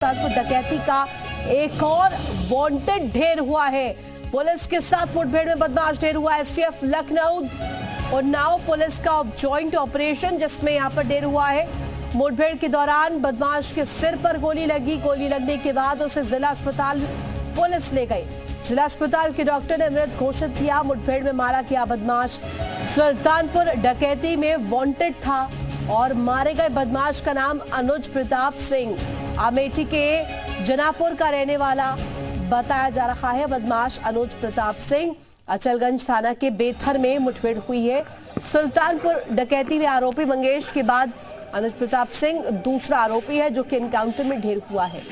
सुल्तानपुर डकैती का एक और वांटेड ढेर हुआ है। पुलिस के साथ मुठभेड़ में बदमाश ढेर हुआ। एसटीएफ लखनऊ और नाव पुलिस का जॉइंट ऑपरेशन जिसमें यहां पर ढेर हुआ है। मुठभेड़ के दौरान बदमाश के सिर पर गोली लगी। गोली लगने के बाद उसे जिला अस्पताल पुलिस ले गई। जिला अस्पताल के डॉक्टर ने मृत घोषित किया। मुठभेड़ में मारा गया बदमाश सुल्तानपुर डकैती में वांटेड था और मारे गए बदमाश का नाम अनुज प्रताप सिंह अमेठी के जनापुर का रहने वाला बताया जा रहा है। बदमाश अनुज प्रताप सिंह अचलगंज थाना के बेथर में मुठभेड़ हुई है। सुल्तानपुर डकैती में आरोपी मंगेश के बाद अनुज प्रताप सिंह दूसरा आरोपी है जो कि एनकाउंटर में ढेर हुआ है।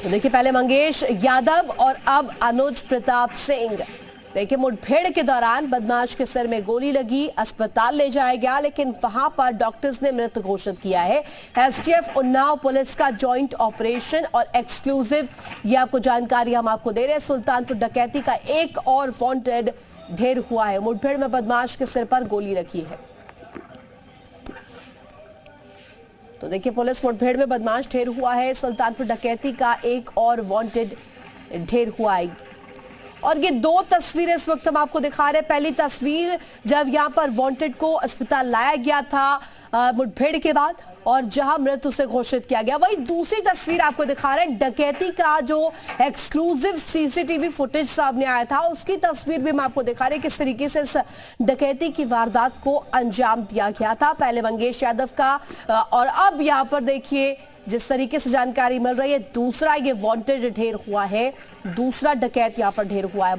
तो देखिए, पहले मंगेश यादव और अब अनुज प्रताप सिंह। देखिए, मुठभेड़ के दौरान बदमाश के सिर में गोली लगी, अस्पताल ले जाया गया, लेकिन वहां पर डॉक्टर्स ने मृत घोषित किया है। एसटीएफ उन्नाव पुलिस का जॉइंट ऑपरेशन और एक्सक्लूसिव ये आपको जानकारी हम आपको दे रहे हैं। सुल्तानपुर डकैती का एक और वांटेड ढेर हुआ है। मुठभेड़ में बदमाश के सिर पर गोली लगी है। तो देखिए, पुलिस मुठभेड़ में बदमाश ढेर हुआ है। सुल्तानपुर डकैती का एक और वांटेड ढेर हुआ है। और ये दो तस्वीरें इस वक्त हम आपको दिखा रहे हैं। पहली तस्वीर जब यहां पर वांटेड को अस्पताल लाया गया था मुठभेड़ के बाद और जहां मृत उसे घोषित किया गया। वही दूसरी तस्वीर आपको दिखा रहे हैं डकैती का जो एक्सक्लूसिव सीसीटीवी फुटेज सामने आया था, उसकी तस्वीर भी हम आपको दिखा रहे हैं किस तरीके से इस डकैती की वारदात को अंजाम दिया गया था। पहले मंगेश यादव का और अब यहां पर देखिए जिस तरीके से जानकारी मिल रही है, दूसरा ये वांटेड ढेर हुआ है। दूसरा डकैत यहां पर ढेर हुआ है।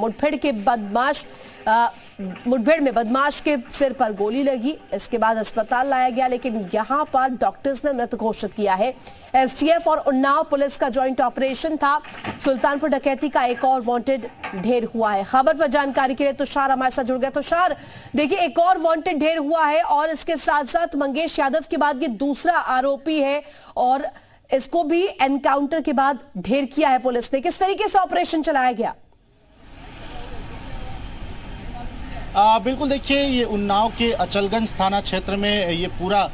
मुठभेड़ में बदमाश के सिर पर गोली लगी, इसके बाद अस्पताल लाया गया, लेकिन यहां पर डॉक्टर्स ने मृत घोषित किया है। एसटीएफ और उन्नाव पुलिस का जॉइंट ऑपरेशन था। सुल्तानपुर डकैती का एक और वांटेड ढेर हुआ है। खबर पर जानकारी के लिए तुषार हमारे साथ जुड़ गया। तुषार, देखिए, एक और वांटेड ढेर हुआ है और इसके साथ साथ मंगेश यादव के बाद ये दूसरा आरोपी है और इसको भी एनकाउंटर के बाद ढेर किया है पुलिस ने। किस तरीके से ऑपरेशन चलाया गया? बिल्कुल, देखिए, ये उन्नाव के अचलगंज थाना क्षेत्र में ये पूरा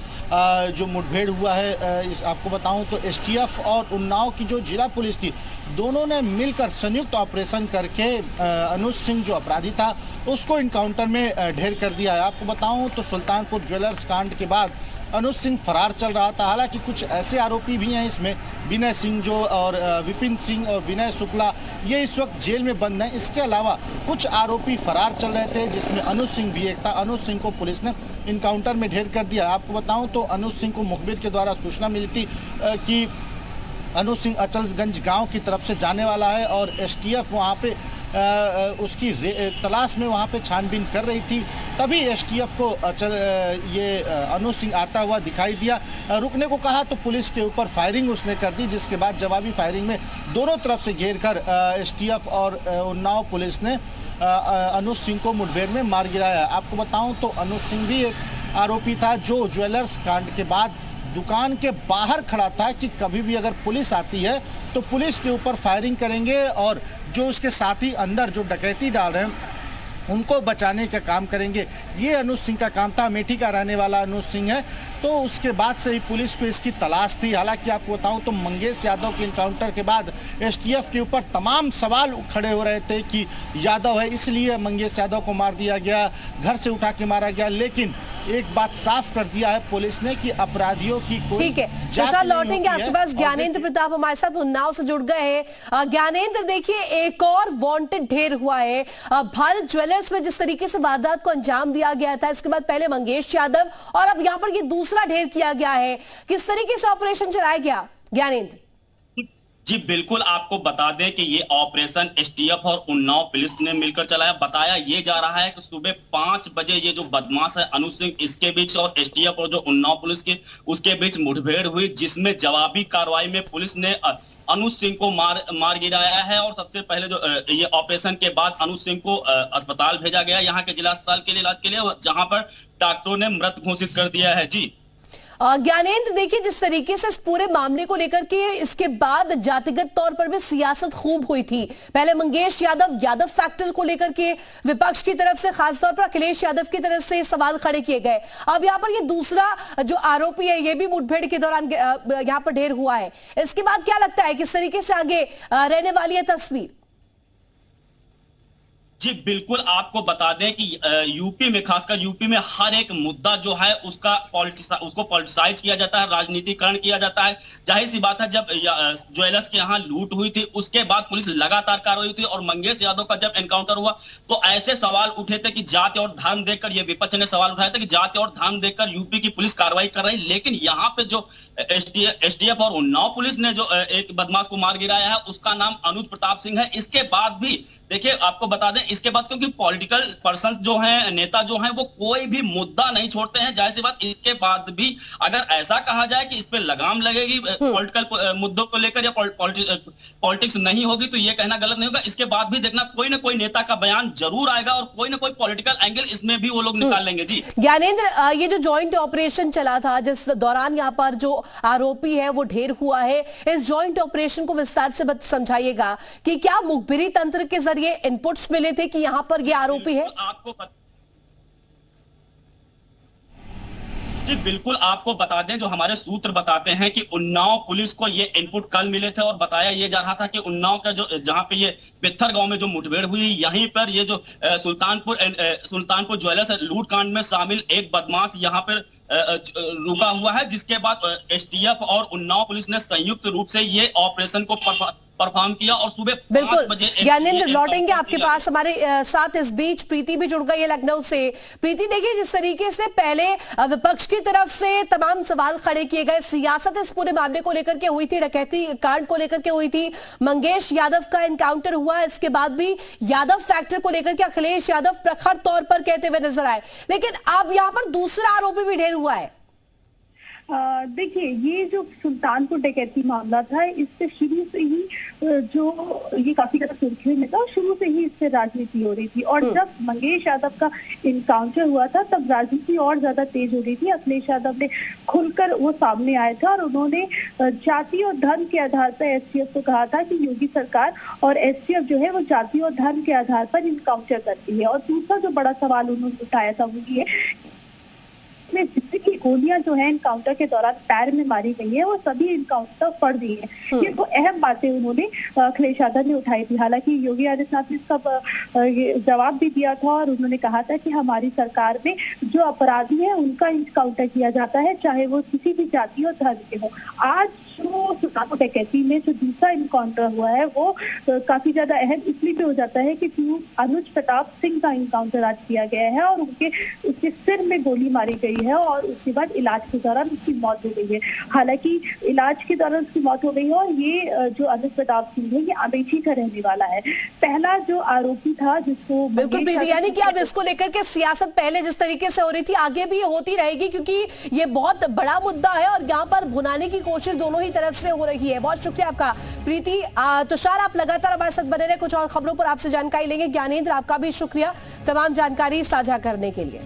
जो मुठभेड़ हुआ है, आपको बताऊं तो एसटीएफ और उन्नाव की जो जिला पुलिस थी, दोनों ने मिलकर संयुक्त ऑपरेशन करके अनुज सिंह जो अपराधी था उसको इनकाउंटर में ढेर कर दिया है। आपको बताऊं तो सुल्तानपुर ज्वेलर्स कांड के बाद अनुज सिंह फरार चल रहा था। हालांकि कुछ ऐसे आरोपी भी हैं इसमें, विनय सिंह जो और विपिन सिंह और विनय शुक्ला, ये इस वक्त जेल में बंद हैं। इसके अलावा कुछ आरोपी फरार चल रहे थे जिसमें अनुज सिंह भी एक था। अनुज सिंह को पुलिस ने इनकाउंटर में ढेर कर दिया। आपको बताऊं तो अनुज सिंह को मुखबिर के द्वारा सूचना मिली थी कि अनुज सिंह अचलगंज गाँव की तरफ से जाने वाला है और एसटीएफ वहाँ पे उसकी तलाश में वहाँ पे छानबीन कर रही थी। तभी एसटीएफ को ये अनुज सिंह आता हुआ दिखाई दिया। रुकने को कहा तो पुलिस के ऊपर फायरिंग उसने कर दी, जिसके बाद जवाबी फायरिंग में दोनों तरफ से घेर कर एसटीएफ और उन्नाव पुलिस ने अनुज सिंह को मुठभेड़ में मार गिराया। आपको बताऊं तो अनुज सिंह भी एक आरोपी था जो ज्वेलर्स कांड के बाद दुकान के बाहर खड़ा था कि कभी भी अगर पुलिस आती है तो पुलिस के ऊपर फायरिंग करेंगे और जो उसके साथी अंदर जो डकैती डाल रहे हैं उनको बचाने का काम करेंगे। ये अनुज सिंह का काम था। अमेठी का रहने वाला अनुज सिंह है। तो उसके बाद से ही पुलिस को इसकी तलाश थी। हालांकि आपको बताऊं तो मंगेश यादव के इनकाउंटर के बाद एसटीएफ के ऊपर तमाम सवाल खड़े हो रहे थे कि यादव है इसलिए मंगेश यादव को मार दिया गया, घर से उठा के मारा गया। लेकिन एक बात साफ कर दिया है पुलिस ने कि अपराधियों की कोई ठीक है, तुषार लौटेंगे आपके पास। ज्ञानेंद्र प्रताप हमारे साथ उन्नाव से जुड़ गए हैं। ज्ञानेंद्र, देखिए, एक और वांटेड ढेर हुआ है। भारत ज्वेलर्स में जिस तरीके से वारदात को अंजाम दिया गया था, इसके बाद पहले मंगेश यादव और अब यहाँ पर ये दूसरा ढेर किया गया है। किस तरीके से ऑपरेशन चलाया गया ज्ञानेंद्र? जी बिल्कुल, आपको बता दें कि ये ऑपरेशन एसटीएफ और उन्नाव पुलिस ने मिलकर चलाया। बताया ये जा रहा है कि सुबह 5 बजे ये जो बदमाश है अनुज सिंह, इसके बीच और एसटीएफ और जो उन्नाव पुलिस के उसके बीच मुठभेड़ हुई, जिसमें जवाबी कार्रवाई में पुलिस ने अनुज सिंह को मार गिराया है। और सबसे पहले जो ये ऑपरेशन के बाद अनुज सिंह को अस्पताल भेजा गया, यहाँ के जिला अस्पताल के लिए इलाज के लिए, जहां पर डॉक्टरों ने मृत घोषित कर दिया है। जी ज्ञानेंद्र, देखिए जिस तरीके से इस पूरे मामले को लेकर के इसके बाद जातिगत तौर पर भी सियासत खूब हुई थी। पहले मंगेश यादव फैक्टर को लेकर के विपक्ष की तरफ से, खासतौर पर अखिलेश यादव की तरफ से सवाल खड़े किए गए। अब यहाँ पर ये दूसरा जो आरोपी है, ये भी मुठभेड़ के दौरान यहाँ पर ढेर हुआ है। इसके बाद क्या लगता है किस तरीके से आगे रहने वाली है तस्वीर? जी बिल्कुल, आपको बता दें कि यूपी में, खासकर यूपी में हर एक मुद्दा जो है उसको पॉलिटिसाइज किया जाता है, राजनीतिकरण किया जाता है। जाहिर सी बात है, जब ज्वेलर्स के यहाँ लूट हुई थी उसके बाद पुलिस लगातार कार्रवाई हुई थी और मंगेश यादव का जब एनकाउंटर हुआ तो ऐसे सवाल उठे थे कि जाति और धर्म देखकर, ये विपक्ष ने सवाल उठाया था कि जाति और धर्म देखकर यूपी की पुलिस कार्रवाई कर रही। लेकिन यहाँ पे जो एसटीएफ और उन्नाव पुलिस ने जो एक बदमाश को मार गिराया है उसका नाम अनुज प्रताप सिंह है। इसके बाद भी देखिए, आपको बता दें, इसके बाद क्योंकि पॉलिटिकल पर्सन जो हैं, नेता जो हैं, वो कोई भी मुद्दा नहीं छोड़ते हैं। जाहिर सी बात, इसके बाद भी अगर ऐसा कहा जाए कि इस पे लगाम लगेगी पॉलिटिकल मुद्दों को लेकर या पॉलिटिक्स नहीं होगी, तो ये कहना गलत नहीं होगा। इसके बाद भी देखना कोई ना कोई नेता का बयान जरूर आएगा और कोई ना कोई पॉलिटिकल एंगल इसमें भी वो लोग निकाल लेंगे। जी ज्ञानेंद्र, ये जो जॉइंट ऑपरेशन चला था जिस दौरान यहाँ पर जो आरोपी है वो ढेर हुआ है, इस जॉइंट ऑपरेशन को विस्तार से समझाइएगा कि क्या मुखबिरी तंत्र के जरिए इनपुट्स मिले थे कि यहाँ पर ये आरोपी है? जी बिल्कुल, आपको बता दें, जो हमारे सूत्र बताते हैं कि उन्नाव पुलिस को ये इनपुट कल मिले थे और बताया ये जा रहा था कि उन्नाव का जो, जहां पे ये पित्थर गांव में जो मुठभेड़ हुई, यहीं पर ये जो सुल्तानपुर ज्वेलर्स लूट कांड में शामिल एक बदमाश यहाँ पर रुका हुआ है, जिसके बाद एसटीएफ और उन्नाव पुलिस ने संयुक्त रूप से ये ऑपरेशन को परफॉर्म किया और सुबह 5 बजे। ज्ञानेंद्र, लौटेंगे आपके पास। हमारे साथ इस बीच प्रीति भी जुड़ गई है लखनऊ से। प्रीति, देखिए जिस तरीके से पहले विपक्ष की तरफ से तमाम सवाल खड़े किए गए, सियासत इस पूरे मामले को लेकर के हुई थी, डकैती कांड को लेकर के हुई थी, मंगेश यादव का एनकाउंटर हुआ, इसके बाद भी यादव फैक्टर को लेकर के अखिलेश यादव प्रखर तौर पर कहते हुए नजर आए, लेकिन अब यहाँ पर दूसरा आरोपी भी ढेर हुआ है। देखिए, ये जो सुल्तानपुर डकैती मामला था, इससे शुरू से ही जो ये काफी ज्यादा सुर्खियों में था और शुरू से ही इससे राजनीति हो रही थी। और जब मंगेश यादव का इनकाउंटर हुआ था तब राजनीति और ज्यादा तेज हो रही थी। अखिलेश यादव ने खुलकर वो सामने आए थे और उन्होंने जाति और धर्म के आधार पर एसटीएफ को कहा था कि योगी सरकार और एसटीएफ जो है वो जाति और धर्म के आधार पर इनकाउंटर करती है। और दूसरा जो बड़ा सवाल उन्होंने उठाया था वो ये जितनी गोलियां जो है इनकाउंटर के दौरान पैर में मारी गई है वो सभी इनकाउंटर पड़ दी है। ये तो अहम बातें उन्होंने अखिलेश यादव ने उठाई थी। हालांकि योगी आदित्यनाथ ने इसका जवाब भी दिया था और उन्होंने कहा था कि हमारी सरकार में जो अपराधी है उनका इनकाउंटर किया जाता है, चाहे वो किसी भी जाति और धर्म के हो। आज जो सुल्तानपुर डकैती में जो दूसरा इनकाउंटर हुआ है वो काफी ज्यादा अहम इसलिए भी हो जाता है कि अनुज प्रताप सिंह का इनकाउंटर आज किया गया है और उसके सिर में गोली मारी गई है और उसके बाद इलाज के दौरान उसकी मौत हो गई है। हालांकि इलाज के दौरान उसकी मौत हो गई है और ये जो अनुज प्रताप सिंह है ये अमेठी का रहने वाला है। पहला जो आरोपी था जिसको बिल्कुल, यानी कि अब इसको लेकर के सियासत पहले जिस तरीके से हो रही थी आगे भी होती रहेगी, क्योंकि ये बहुत बड़ा मुद्दा है और यहाँ पर भुनाने की कोशिश दोनों ही तरफ से हो रही है। बहुत शुक्रिया आपका प्रीति। तुषार, आप लगातार हमारे साथ बने रहे, कुछ और खबरों पर आपसे जानकारी लेंगे। ज्ञानेंद्र, आपका भी शुक्रिया तमाम जानकारी साझा करने के लिए।